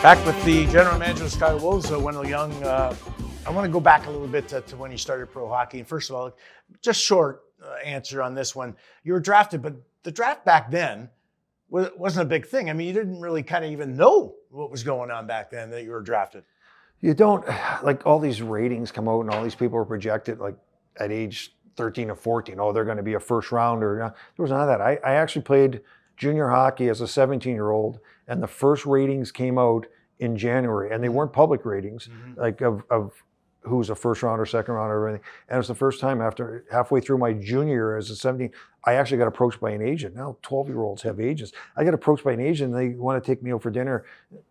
Back with the general manager of the Chicago Wolves, Wendell Young. I want to go back a little bit to when you started pro hockey. And first of all, just short answer on this one. You were drafted, but the draft back then wasn't a big thing. I mean, you didn't really kind of even know what was going on back then that you were drafted. You don't, like all these ratings come out and all these people are projected like at age 13 or 14. Oh, they're going to be a first rounder. There was none of that. I actually played junior hockey as a 17-year-old, and the first ratings came out in January, and they weren't public ratings, like of who was a first rounder, second rounder, or anything. And it was the first time after halfway through my junior year as a 17, I actually got approached by an agent. Now 12-year-olds have agents. I got approached by an agent, and they want to take me out for dinner,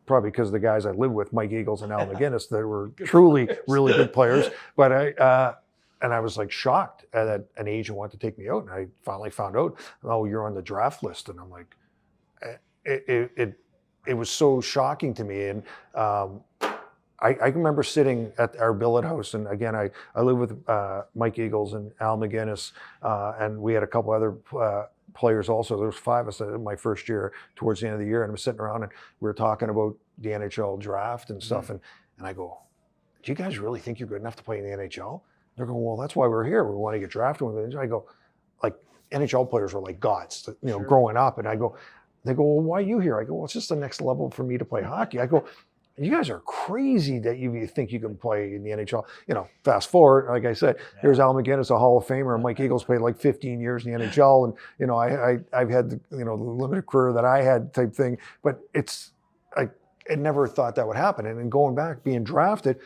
probably because of the guys I lived with, Mike Eagles and Al McGinnis, that were truly really good players. But I was like shocked that an agent wanted to take me out, and I finally found out, oh, you're on the draft list, and I'm like, it was so shocking to me. And I remember sitting at our billet house, and again, I lived with Mike Eagles and Al McGinnis, and we had a couple other players also. There was 5 of us in my first year towards the end of the year, and I was sitting around and we were talking about the NHL draft and stuff, and I go, do you guys really think you're good enough to play in the NHL? They're going, well, that's why we're here. We want to get drafted. I go, like, NHL players were like gods, growing up. And they go, well, why are you here? I go, well, it's just the next level for me to play hockey. I go, you guys are crazy that you think you can play in the NHL. Fast forward, like I said, here's Al McGinnis, a Hall of Famer, and Mike Eagles played like 15 years in the NHL. And, I've had the limited career that I had type thing, but I never thought that would happen. And then going back, being drafted,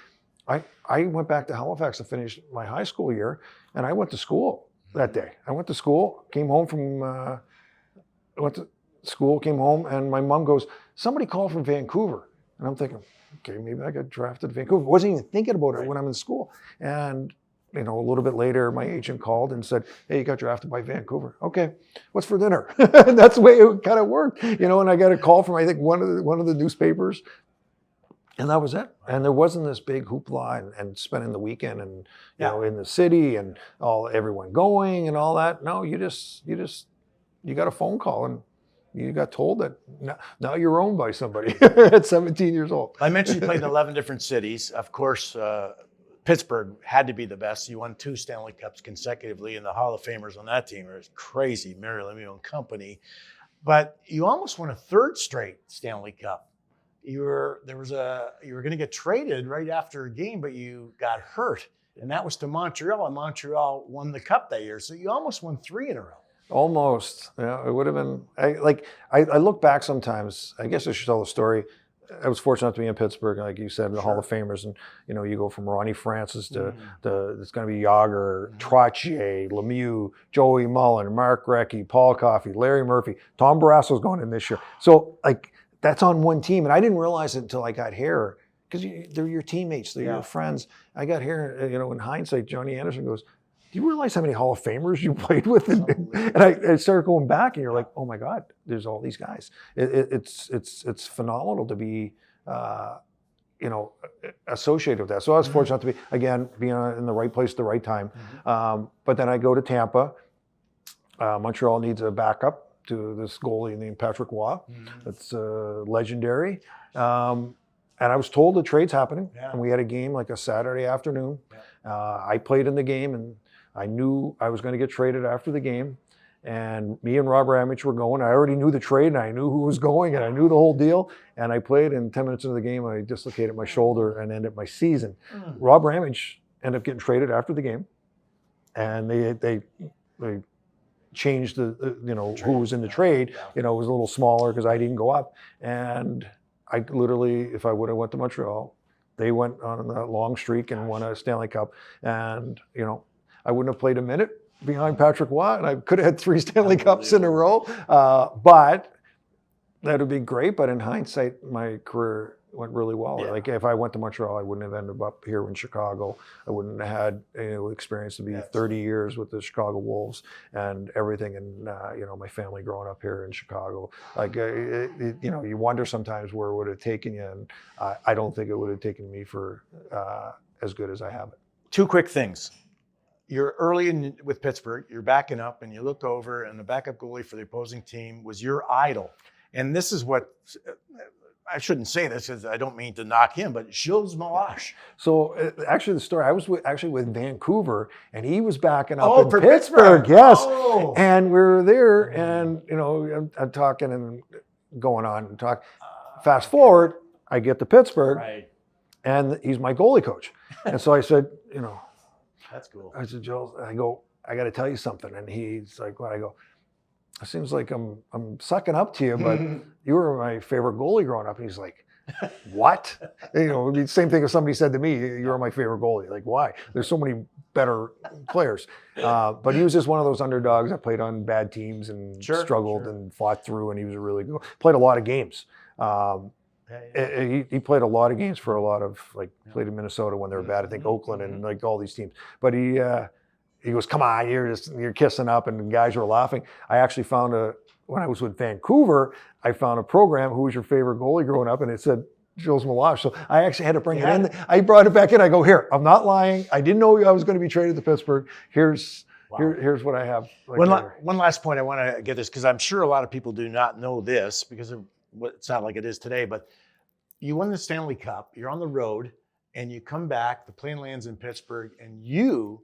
I went back to Halifax to finish my high school year, and I went to school that day. I went to school, came home, and my mom goes, somebody called from Vancouver. And I'm thinking, okay, maybe I got drafted to Vancouver. Wasn't even thinking about it when I'm in school. And, a little bit later, my agent called and said, hey, you got drafted by Vancouver. Okay, what's for dinner? And that's the way it kind of worked. And I got a call from, I think, one of the newspapers. And that was it. And there wasn't this big hoopla and spending the weekend and in the city and everyone going and all that. No, you got a phone call and you got told that now you're owned by somebody at 17 years old. I mentioned you played in 11 different cities. Of course, Pittsburgh had to be the best. You won 2 Stanley Cups consecutively, and the Hall of Famers on that team are crazy, Mary Lemieux and company. But you almost won a 3rd straight Stanley Cup. You were going to get traded right after a game, but you got hurt, and that was to Montreal, and Montreal won the cup that year. So you almost won 3 in a row. Almost. It would have been. I look back sometimes. I guess I should tell the story. I was fortunate to be in Pittsburgh, like you said, the Hall of Famers, and you go from Ronnie Francis to it's going to be Yager, Trottier, Lemieux, Joey Mullen, Mark Recchi, Paul Coffey, Larry Murphy, Tom Barrasso's going in this year. So that's on one team, and I didn't realize it until I got here, because they're your teammates, they're your friends. I got here, in hindsight, Johnny Anderson goes, do you realize how many Hall of Famers you played with? And I started going back, and you're like, oh my God, there's all these guys. It's phenomenal to be, associated with that. So I was fortunate to be, again, being in the right place at the right time. But then I go to Tampa. Montreal needs a backup to this goalie named Patrick Roy. That's legendary. And I was told the trade's happening, and we had a game like a Saturday afternoon. I played in the game, and I knew I was going to get traded after the game. And me and Rob Ramage were going. I already knew the trade, and I knew who was going, and I knew the whole deal. And I played, and 10 minutes into the game, I dislocated my shoulder and ended my season. Rob Ramage ended up getting traded after the game, and they changed who was in the trade. It was a little smaller because I didn't go up. And I literally, if I would have went to Montreal, they went on a long streak and won a Stanley Cup. And, I wouldn't have played a minute behind Patrick Roy, and I could have had 3 Stanley Cups in a row. But that would be great. But in hindsight, my career went really well. Like if I went to Montreal, I wouldn't have ended up here in Chicago. I wouldn't have had experience to be 30 years with the Chicago Wolves and everything. And my family growing up here in Chicago. You wonder sometimes where it would have taken you, and I don't think it would have taken me for as good as I have it. 2 quick things. You're early with Pittsburgh, you're backing up, and you look over, and the backup goalie for the opposing team was your idol. And this is what I shouldn't say this because I don't mean to knock him, but Gilles Malache. So actually, the story, I was actually with Vancouver, and he was backing up Oh, in for Pittsburgh. Pittsburgh. Yes. Oh. And we were there, and I'm talking and going on and talk. Fast forward, I get to Pittsburgh, Right. and he's my goalie coach. And so I said, That's cool. I said, Joel, I got to tell you something. And he's like, what? I go, it seems like I'm sucking up to you, but you were my favorite goalie growing up. And he's like, what? It'd be the same thing if somebody said to me, you're my favorite goalie. Like, why? There's so many better players. But he was just one of those underdogs that played on bad teams and struggled and fought through, and he was a really good, played a lot of games. He played a lot of games for a lot of, played in Minnesota when they were bad, I think Oakland and like all these teams. But he goes, come on, you're kissing up, and the guys were laughing. I actually found when I was with Vancouver, I found a program, who was your favorite goalie growing up, and it said Gilles Malache. So I actually had to bring it in. I brought it back in. I go, here, I'm not lying. I didn't know I was going to be traded to Pittsburgh. Here's what I have. One last point I want to get this, because I'm sure a lot of people do not know this because it's not like it is today, but you won the Stanley Cup, you're on the road, and you come back, the plane lands in Pittsburgh, and you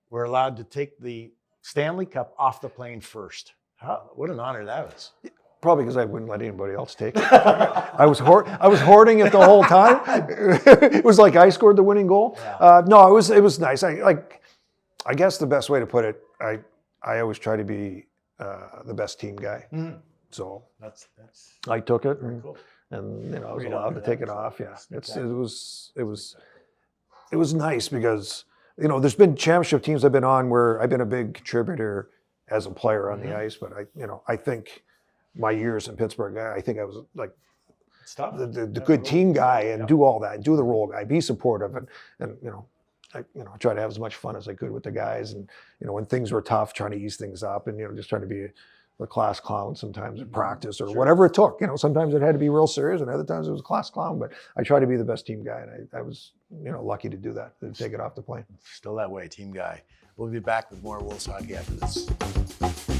were allowed to take the Stanley Cup off the plane first. What an honor that was. Probably because I wouldn't let anybody else take it. I was hoarding it the whole time. It was like I scored the winning goal. Yeah. No, it was nice. I guess the best way to put it, I always try to be the best team guy. Mm-hmm. So that's I took it, cool. and I was allowed to take it off. Yeah, it was nice because there's been championship teams I've been on where I've been a big contributor as a player on the ice, but I think my years in Pittsburgh, I think I was like the good team guy and do all that, do the role guy, be supportive, and I try to have as much fun as I could with the guys, and when things were tough, trying to ease things up, and just trying to be the class clown sometimes in practice or whatever it took. Sometimes it had to be real serious, and other times it was a class clown. But I try to be the best team guy, and I was lucky to do that, to take it off the plane. Still that way, team guy. We'll be back with more Wolves hockey after this.